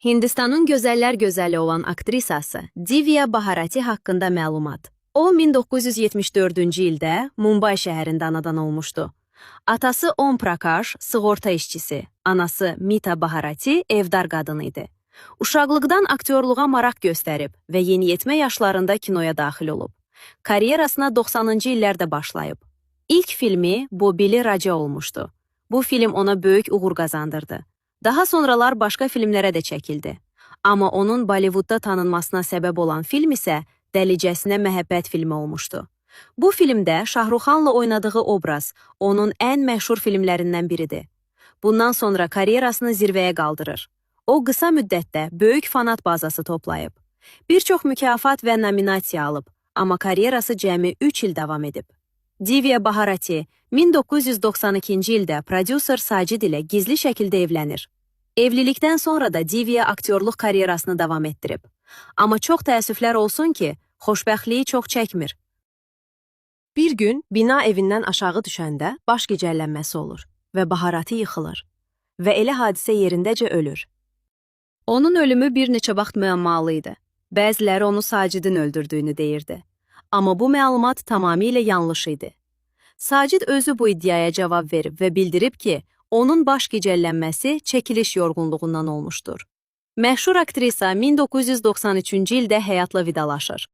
Hindistanın gözəllər gözəli olan aktrisası Divya Bharati haqqında məlumat. O, 1974-cü ildə Mumbai şəhərində anadan olmuşdu. Atası Om Prakash sığorta işçisi, anası Mita Bharati evdar qadını idi. Uşaqlıqdan aktyorluğa maraq göstərib və yeniyetmə yaşlarında kinoya daxil olub. Karyerasına 90-cı illərdə başlayıb. İlk filmi Bobili Raja olmuşdu. Bu film ona böyük uğur qazandırdı. Daha sonralar başqa filmlərə də çəkildi. Amma onun Bollywoodda tanınmasına səbəb olan film isə Dəlicəsinə məhəbbət filmi olmuşdu. Bu filmdə Şahruxanla oynadığı obraz onun ən məşhur filmlərindən biridir. Bundan sonra karyerasını zirvəyə qaldırır. O, qısa müddətdə böyük fanat bazası toplayıb. Bir çox mükafat və nominasiya alıb, amma karyerası cəmi 3 il davam edib. Divya Bharati 1992-ci ildə prodüser Sajid ilə gizli şəkildə evlənir. Evlilikdən sonra da Divya aktyorluq karyerasını davam etdirib. Amma çox təəssüflər olsun ki, xoşbəxtliyi çox çəkmir. Bir gün bina evindən aşağı düşəndə baş gicəllənməsi olur və Bharati yıxılır və elə hadisə yerindəcə ölür. Onun ölümü bir neçə vaxt müəmmalı idi. Bəziləri onu Sacidin öldürdüyünü deyirdi. Amma bu məlumat tamamilə yanlış idi. Sacid özü bu iddiaya cavab verib və bildirib ki, onun baş gicəllənməsi çəkiliş yorğunluğundan olmuşdur. Məşhur aktrisa 1993-cü ildə həyatla vidalaşır.